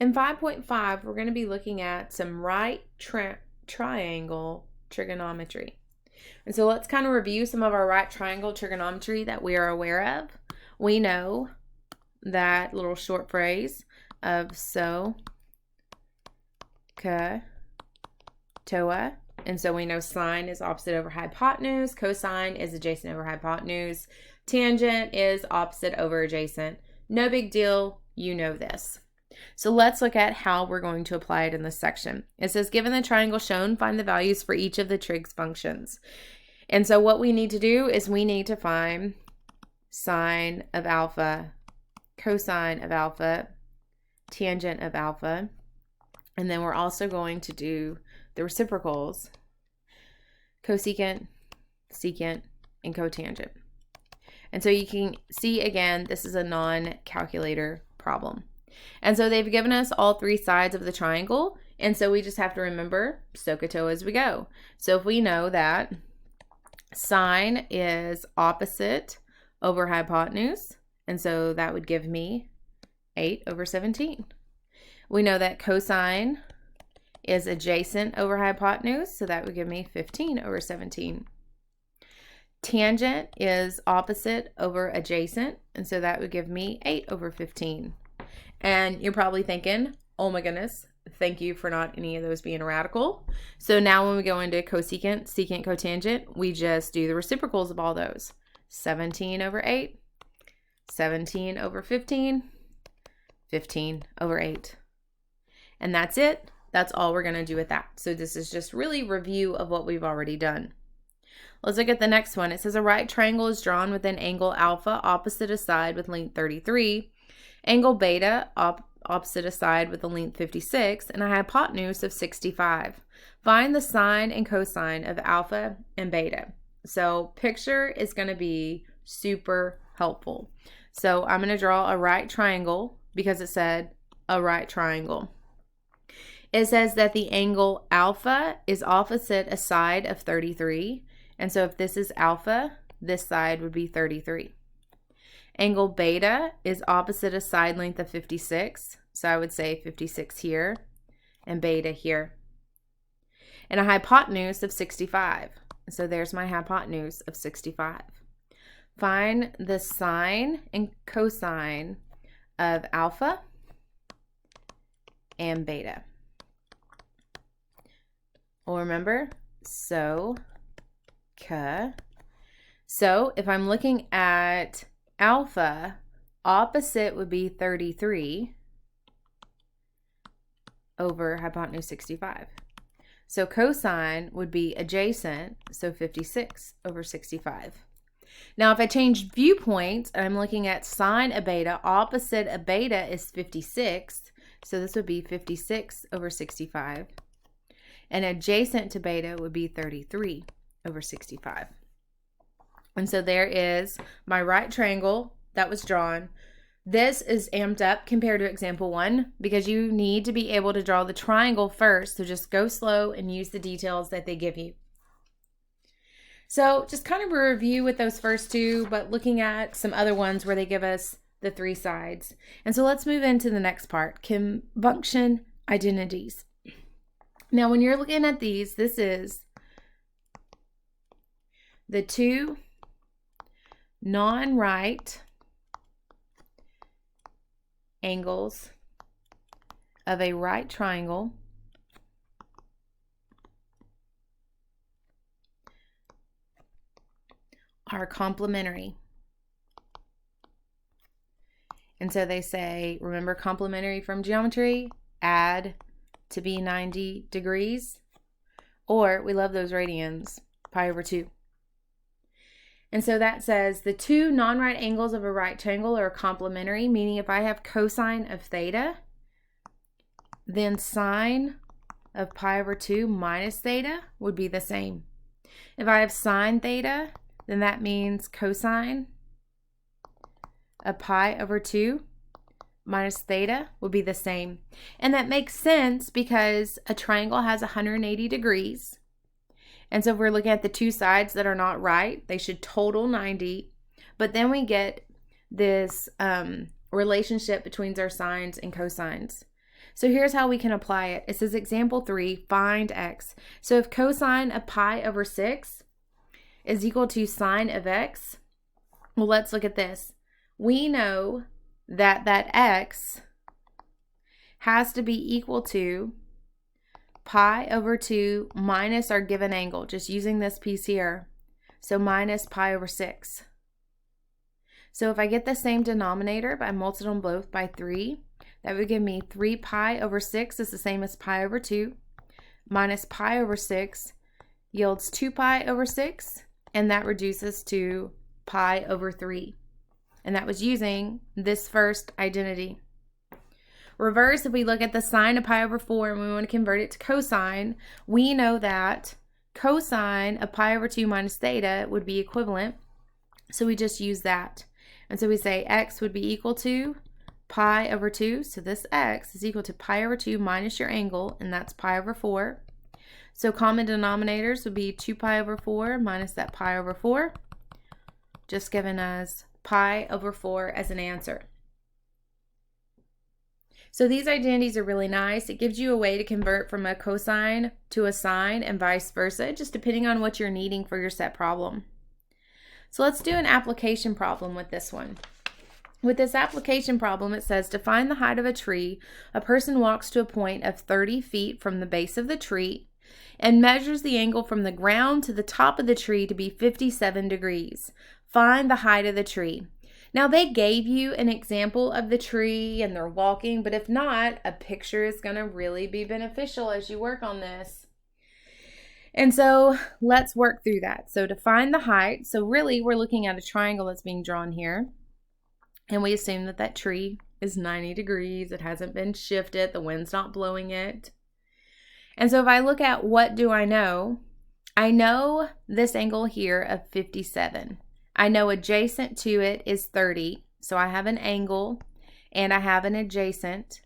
In 5.5, we're going to be looking at some right triangle trigonometry. And so let's kind of review some of our right triangle trigonometry that we are aware of. We know that little short phrase of so, ka, toa. And so we know sine is opposite over hypotenuse, cosine is adjacent over hypotenuse, tangent is opposite over adjacent. No big deal, you know this. So let's look at how we're going to apply it in this section. It says, given the triangle shown, find the values for each of the Trig's functions. And so what we need to do is we need to find sine of alpha, cosine of alpha, tangent of alpha, and then we're also going to do the reciprocals, cosecant, secant, and cotangent. And so you can see again, this is a non-calculator problem. And so they've given us all three sides of the triangle, and so we just have to remember SOHCAHTOA as we go. So if we know that sine is opposite over hypotenuse, and so that would give me 8 over 17. We know that cosine is adjacent over hypotenuse, so that would give me 15 over 17. Tangent is opposite over adjacent, and so that would give me 8 over 15. And you're probably thinking, oh my goodness, thank you for not any of those being a radical. So now when we go into cosecant, secant, cotangent, we just do the reciprocals of all those. 17 over 8, 17 over 15, 15 over 8. And that's it. That's all we're going to do with that. So this is just really review of what we've already done. Let's look at the next one. It says a right triangle is drawn with an angle alpha opposite a side with length 33, angle beta opposite a side with a length 56, and a hypotenuse of 65. Find the sine and cosine of alpha and beta. So picture is going to be super helpful. So I'm going to draw a right triangle because it said a right triangle. It says that the angle alpha is opposite a side of 33. And so if this is alpha, this side would be 33. Angle beta is opposite a side length of 56. So I would say 56 here and beta here. And a hypotenuse of 65. So there's my hypotenuse of 65. Find the sine and cosine of alpha and beta. Well, remember, so if I'm looking at alpha, opposite would be 33 over hypotenuse 65. So cosine would be adjacent, so 56 over 65. Now if I change viewpoints and I'm looking at sine of beta, opposite of beta is 56, so this would be 56 over 65. And adjacent to beta would be 33 over 65. And so there is my right triangle that was drawn. This is amped up compared to example 1 because you need to be able to draw the triangle first. So just go slow and use the details that they give you. So just kind of a review with those first two, but looking at some other ones where they give us the three sides. And so let's move into the next part, function identities. Now, when you're looking at these, this is the two non-right angles of a right triangle are complementary. And so they say, remember complementary from geometry, add to be 90 degrees, or we love those radians, pi over 2. And so that says the two non-right angles of a right triangle are complementary, meaning if I have cosine of theta, then sine of pi over 2 minus theta would be the same. If I have sine theta, then that means cosine of pi over 2 minus theta would be the same. And that makes sense because a triangle has 180 degrees. And so if we're looking at the two sides that are not right, they should total 90. But then we get this relationship between our sines and cosines. So here's how we can apply it. It says example 3, find x. So if cosine of pi over 6 is equal to sine of x, well, let's look at this. We know that x has to be equal to pi over 2 minus our given angle, just using this piece here. So minus pi over 6. So if I get the same denominator by multiplying them both by 3, that would give me 3 pi over 6 is the same as pi over 2, minus pi over 6 yields 2 pi over 6, and that reduces to pi over 3. And that was using this first identity. Reverse, if we look at the sine of pi over 4 and we want to convert it to cosine, we know that cosine of pi over 2 minus theta would be equivalent. So we just use that. And so we say x would be equal to pi over 2. So this x is equal to pi over 2 minus your angle, and that's pi over 4. So common denominators would be 2 pi over 4 minus that pi over 4, just giving us pi over 4 as an answer. So these identities are really nice. It gives you a way to convert from a cosine to a sine and vice versa, just depending on what you're needing for your set problem. So let's do an application problem with this one. With this application problem, it says to find the height of a tree, a person walks to a point of 30 feet from the base of the tree and measures the angle from the ground to the top of the tree to be 57 degrees. Find the height of the tree. Now they gave you an example of the tree and they're walking, but if not, a picture is going to really be beneficial as you work on this. And so let's work through that. So to find the height, so really we're looking at a triangle that's being drawn here. And we assume that that tree is 90 degrees. It hasn't been shifted. The wind's not blowing it. And so if I look at what do I know this angle here of 57. I know adjacent to it is 30. So I have an angle and I have an adjacent.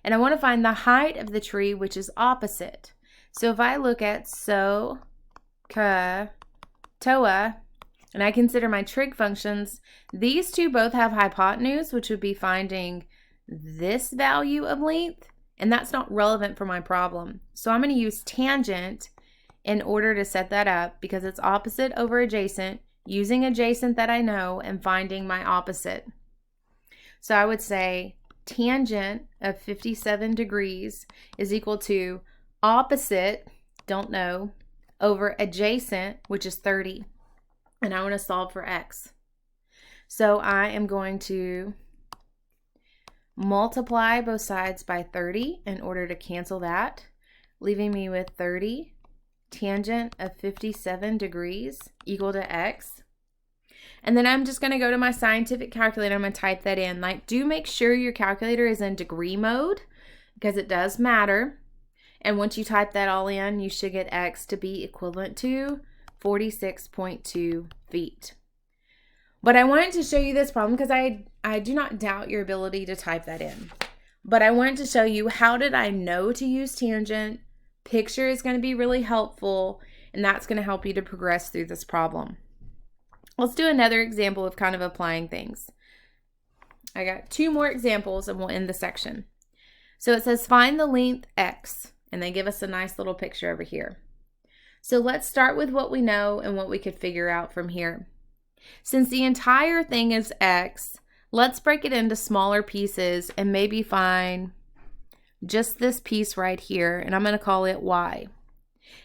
And I want to find the height of the tree, which is opposite. So if I look at SO, CA, TOA, and I consider my trig functions, these two both have hypotenuse, which would be finding this value of length, and that's not relevant for my problem. So I'm going to use tangent in order to set that up because it's opposite over adjacent, using adjacent that I know and finding my opposite. So I would say tangent of 57 degrees is equal to opposite, don't know, over adjacent, which is 30. And I want to solve for x. So I am going to multiply both sides by 30 in order to cancel that, leaving me with 30 tangent of 57 degrees equal to x. And then I'm just going to go to my scientific calculator. I'm going to type that in. Like, do make sure your calculator is in degree mode because it does matter. And once you type that all in, you should get x to be equivalent to 46.2 feet. But I wanted to show you this problem because I do not doubt your ability to type that in. But I wanted to show you how did I know to use tangent. Picture is going to be really helpful, and that's going to help you to progress through this problem. Let's do another example of kind of applying things. I got two more examples and we'll end the section. So it says find the length x, and they give us a nice little picture over here. So let's start with what we know and what we could figure out from here. Since the entire thing is x, let's break it into smaller pieces and maybe find just this piece right here, and I'm going to call it y.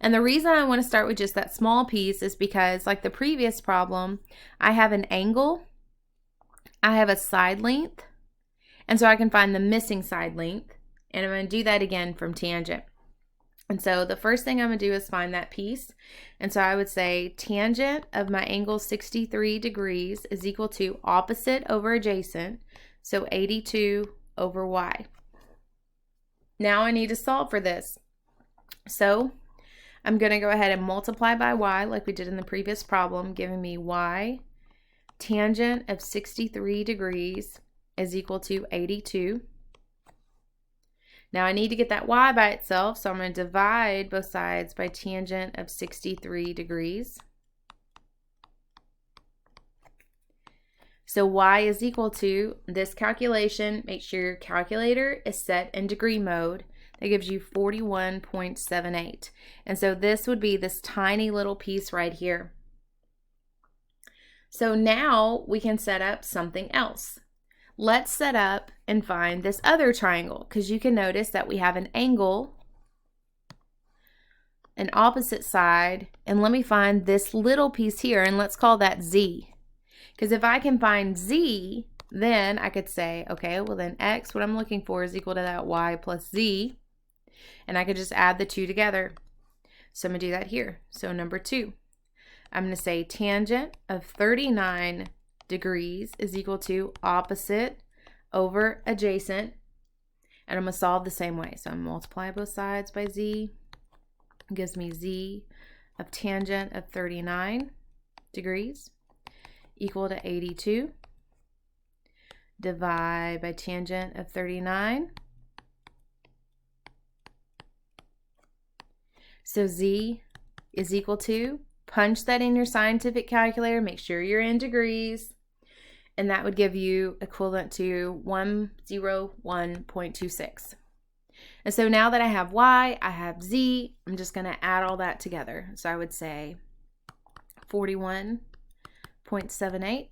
And the reason I want to start with just that small piece is because, like the previous problem, I have an angle, I have a side length, and so I can find the missing side length, and I'm going to do that again from tangent. And so the first thing I'm going to do is find that piece. And so I would say tangent of my angle 63 degrees is equal to opposite over adjacent, so 82 over y. Now I need to solve for this. So I'm going to go ahead and multiply by y like we did in the previous problem, giving me y tangent of 63 degrees is equal to 82. Now I need to get that y by itself, so I'm going to divide both sides by tangent of 63 degrees. So y is equal to this calculation. Make sure your calculator is set in degree mode. That gives you 41.78. And so this would be this tiny little piece right here. So now we can set up something else. Let's set up and find this other triangle, because you can notice that we have an angle, an opposite side, and let me find this little piece here, and let's call that z. Because if I can find z, then I could say, okay, well then x, what I'm looking for, is equal to that y plus z, and I could just add the two together. So I'm going to do that here. So number 2, I'm going to say tangent of 39 degrees is equal to opposite over adjacent, and I'm going to solve the same way. So I'm going to multiply both sides by z. It gives me z of tangent of 39 degrees equal to 82. Divide by tangent of 39. So z is equal to, punch that in your scientific calculator, make sure you're in degrees, and that would give you equivalent to 101.26. And so now that I have y, I have z, I'm just going to add all that together. So I would say 41.78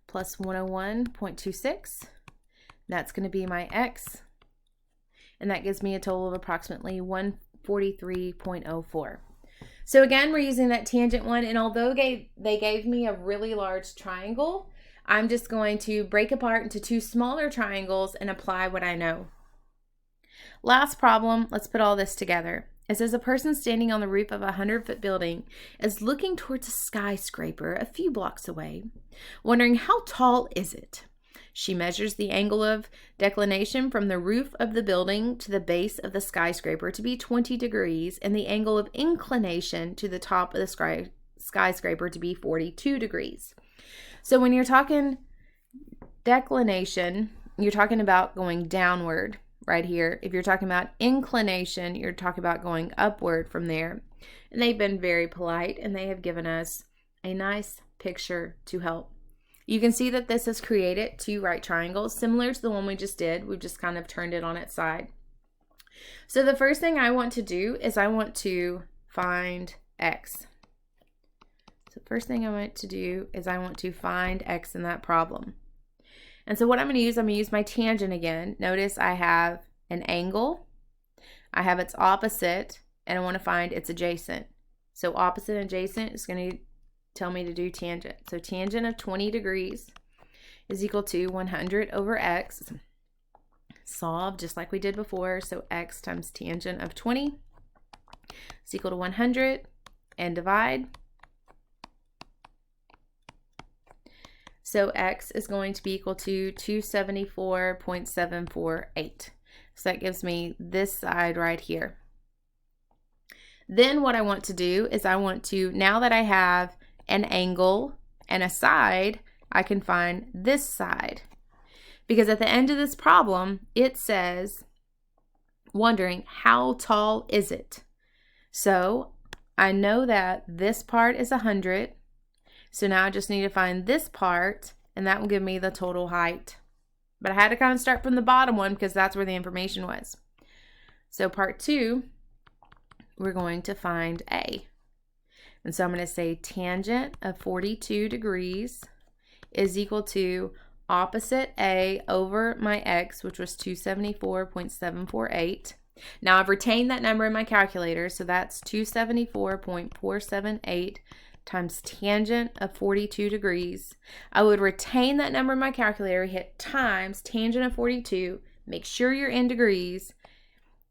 plus 101.26. That's going to be my x, and that gives me a total of approximately 143.04. So again, we're using that tangent one, and although they gave me a really large triangle, I'm just going to break apart into 2 smaller triangles and apply what I know. Last problem, let's put all this together. It says a person standing on the roof of a 100-foot building is looking towards a skyscraper a few blocks away, wondering how tall is it. She measures the angle of declination from the roof of the building to the base of the skyscraper to be 20 degrees and the angle of inclination to the top of the skyscraper to be 42 degrees. So when you're talking declination, you're talking about going downward right here. If you're talking about inclination, you're talking about going upward from there. And they've been very polite, and they have given us a nice picture to help. You can see that this has created 2 right triangles, similar to the one we just did. We've just kind of turned it on its side. So the first thing I want to do is I want to find x. So the first thing I want to do is I want to find x in that problem. And so what I'm going to use my tangent again. Notice I have an angle, I have its opposite, and I want to find its adjacent. So opposite and adjacent is going to tell me to do tangent. So tangent of 20 degrees is equal to 100 over x. Solve just like we did before. So x times tangent of 20 is equal to 100, and divide. So x is going to be equal to 274.748. So that gives me this side right here. Then what I want to do is I want to, now that I have an angle and a side, I can find this side. Because at the end of this problem, it says, wondering how tall is it? So I know that this part is 100. So now I just need to find this part, and that will give me the total height. But I had to kind of start from the bottom one because that's where the information was. So part 2, we're going to find A. And so I'm going to say tangent of 42 degrees is equal to opposite A over my x, which was 274.748. Now I've retained that number in my calculator, so that's 274.478 times tangent of 42 degrees. I would retain that number in my calculator, hit times tangent of 42, make sure you're in degrees,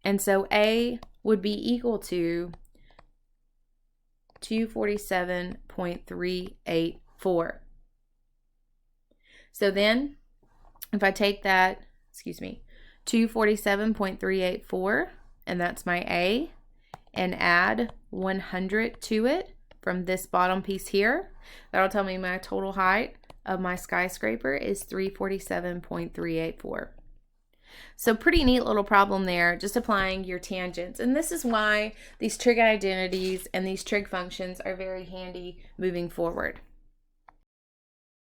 and so A would be equal to 247.384. So then, if I take that, 247.384, and that's my A, and add 100 to it from this bottom piece here, that'll tell me my total height of my skyscraper is 347.384. So pretty neat little problem there, just applying your tangents. And this is why these trig identities and these trig functions are very handy moving forward.